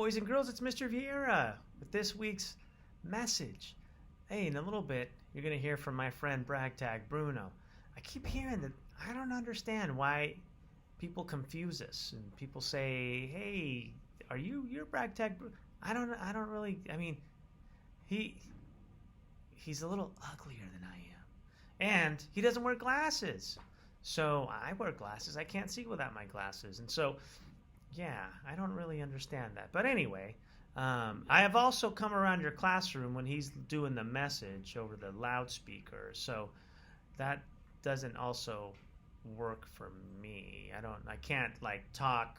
boys and girls, it's Mr. Vieira with this week's message. Hey, in a little bit, you're going to hear from my friend Bragtag Bruno. I keep hearing that I don't understand why people confuse us and people say, "Hey, you're Bragtag Bruno?" I don't really. I mean, he he's a little uglier than I am, and he doesn't wear glasses. So I wear glasses. I can't see without my glasses, and so yeah, I don't really understand that. But anyway, I have also come around your classroom when he's doing the message over the loudspeaker. So that doesn't also work for me. I can't like talk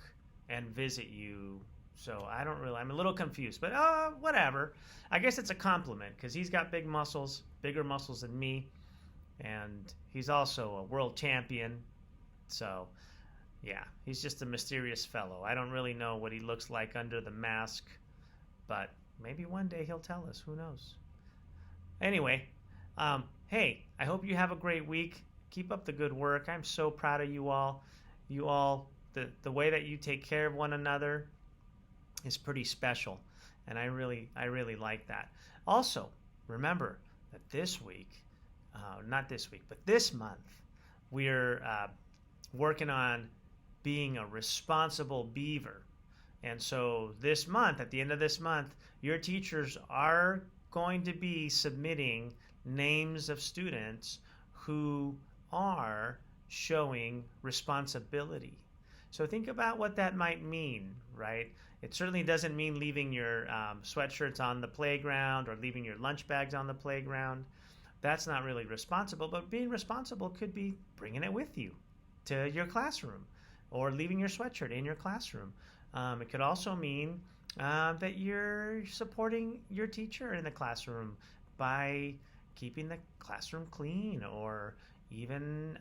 and visit you. So I don't really, I'm a little confused, but whatever. I guess it's a compliment because he's got big muscles, bigger muscles than me. And he's also a world champion. So yeah, he's just a mysterious fellow. I don't really know what he looks like under the mask, but maybe one day he'll tell us. Who knows? Anyway, hey, I hope you have a great week. Keep up the good work. I'm so proud of you all. You all, the way that you take care of one another is pretty special, and I really like that. Also, remember that this week, not this week, but this month, we're working on being a responsible beaver. And so this month, at the end of this month, your teachers are going to be submitting names of students who are showing responsibility. So think about what that might mean, right? It certainly doesn't mean leaving your sweatshirts on the playground or leaving your lunch bags on the playground. That's not really responsible, but being responsible could be bringing it with you to your classroom or leaving your sweatshirt in your classroom. It could also mean that you're supporting your teacher in the classroom by keeping the classroom clean or even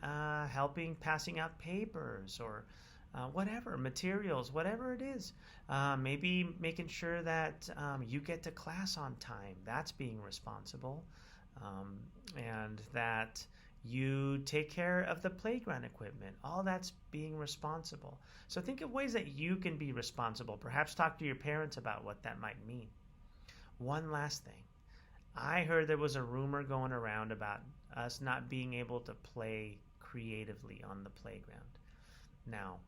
helping passing out papers or whatever, materials, whatever it is. Maybe making sure that you get to class on time. That's being responsible. And that you take care of the playground equipment. All that's being responsible. So think of ways that you can be responsible. Perhaps talk to your parents about what that might mean. One last thing. I heard there was a rumor going around about us not being able to play creatively on the playground. Now,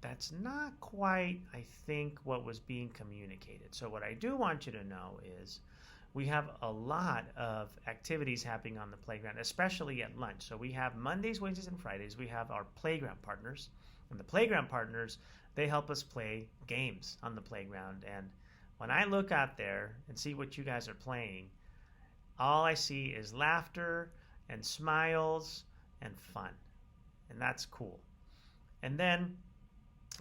that's not quite, I think, what was being communicated. So what I do want you to know is we have a lot of activities happening on the playground, especially at lunch. So we have Mondays, Wednesdays, and Fridays. We have our playground partners. And the playground partners, they help us play games on the playground. And when I look out there and see what you guys are playing, all I see is laughter and smiles and fun. And that's cool. And then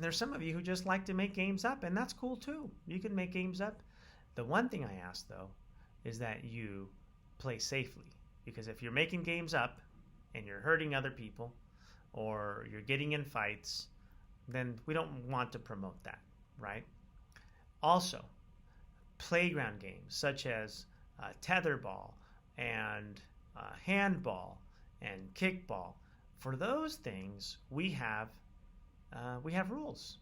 there's some of you who just like to make games up, and that's cool too. You can make games up. The one thing I ask, though, is that you play safely. Because if you're making games up and you're hurting other people or you're getting in fights, then we don't want to promote that, right? Also, playground games such as tetherball and handball and kickball, for those things we have rules.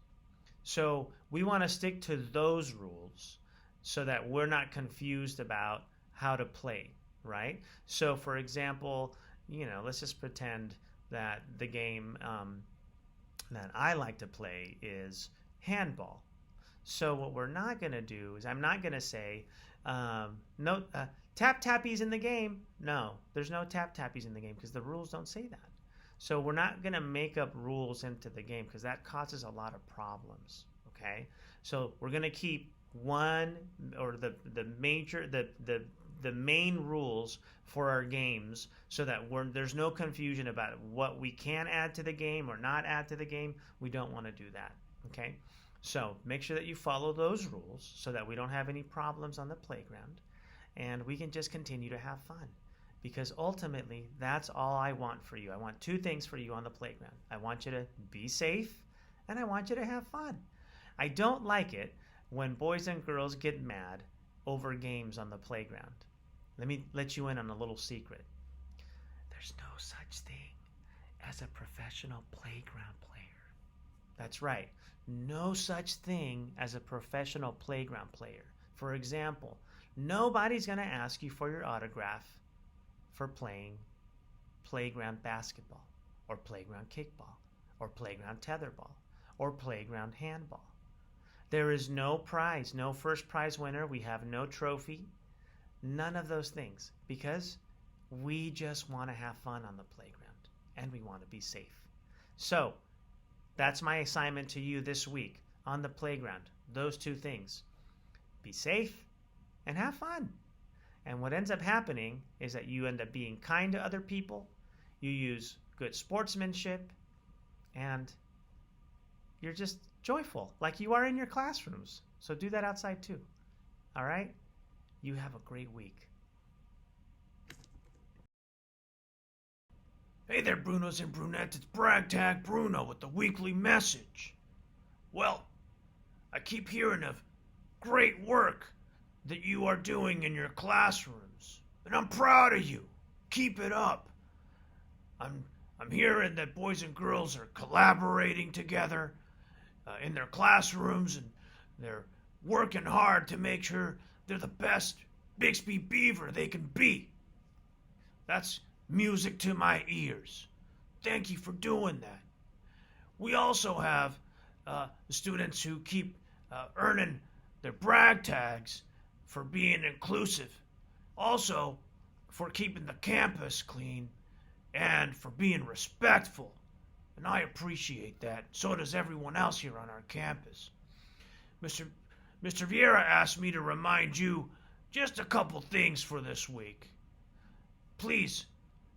So we want to stick to those rules so that we're not confused about how to play, right? So for example, let's just pretend that the game that I like to play is handball. So what we're not going to do is I'm not going to say, no, tap tappies in the game. No, there's no tap tappies in the game because the rules don't say that. So we're not going to make up rules into the game because that causes a lot of problems, okay? So we're going to keep one or the main rules for our games so that there's no confusion about what we can add to the game or not add to the game. We don't want to do that, okay? So make sure that you follow those rules so that we don't have any problems on the playground and we can just continue to have fun. Because ultimately, that's all I want for you. I want two things for you on the playground. I want you to be safe, and I want you to have fun. I don't like it when boys and girls get mad over games on the playground. Let me let you in on a little secret. There's no such thing as a professional playground player. That's right. No such thing as a professional playground player. For example, nobody's going to ask you for your autograph for playing playground basketball, or playground kickball, or playground tetherball, or playground handball. There is no prize, no first prize winner. We have no trophy, none of those things, because we just want to have fun on the playground and we want to be safe. So, that's my assignment to you this week on the playground. Those two things. Be safe and have fun. And what ends up happening is that you end up being kind to other people, you use good sportsmanship, and you're just joyful like you are in your classrooms. So do that outside too. All right? You have a great week. Hey there, Brunos and Brunettes. It's Bragtag Bruno with the weekly message. Well, I keep hearing of great work that you are doing in your classrooms, and I'm proud of you. Keep it up. I'm hearing that boys and girls are collaborating together in their classrooms, and they're working hard to make sure they're the best Bixby Beaver they can be. That's music to my ears. Thank you for doing that. We also have students who keep earning their brag tags for being inclusive, also for keeping the campus clean, and for being respectful. And I appreciate that. So does everyone else here on our campus. Mr. Vieira asked me to remind you just a couple things for this week. Please,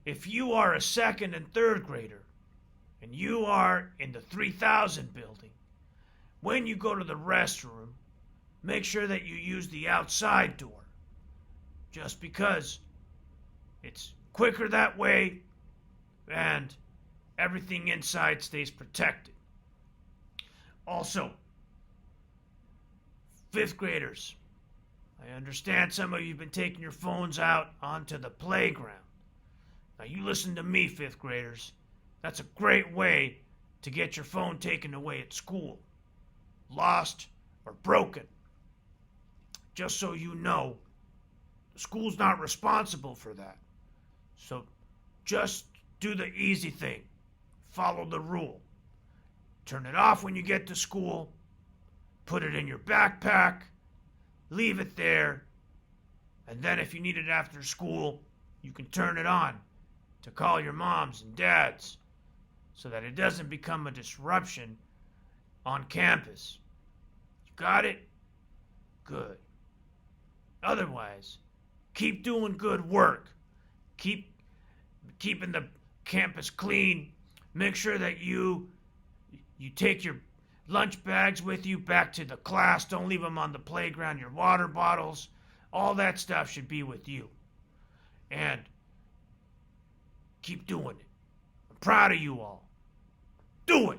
if you are a second and third grader, and you are in the 3000 building, when you go to the restroom, make sure that you use the outside door. Just because it's quicker that way, and everything inside stays protected. Also, fifth graders, I understand some of you have been taking your phones out onto the playground. Now you listen to me, fifth graders. That's a great way to get your phone taken away at school. Lost or broken. Just so you know, the school's not responsible for that. So just do the easy thing. Follow the rule. Turn it off when you get to school. Put it in your backpack. Leave it there. And then if you need it after school, you can turn it on to call your moms and dads so that it doesn't become a disruption on campus. You got it? Good. Otherwise, keep doing good work. Keep keeping the campus clean. Make sure that you take your lunch bags with you back to the class. Don't leave them on the playground. Your water bottles, all that stuff should be with you. And keep doing it. I'm proud of you all. Do it.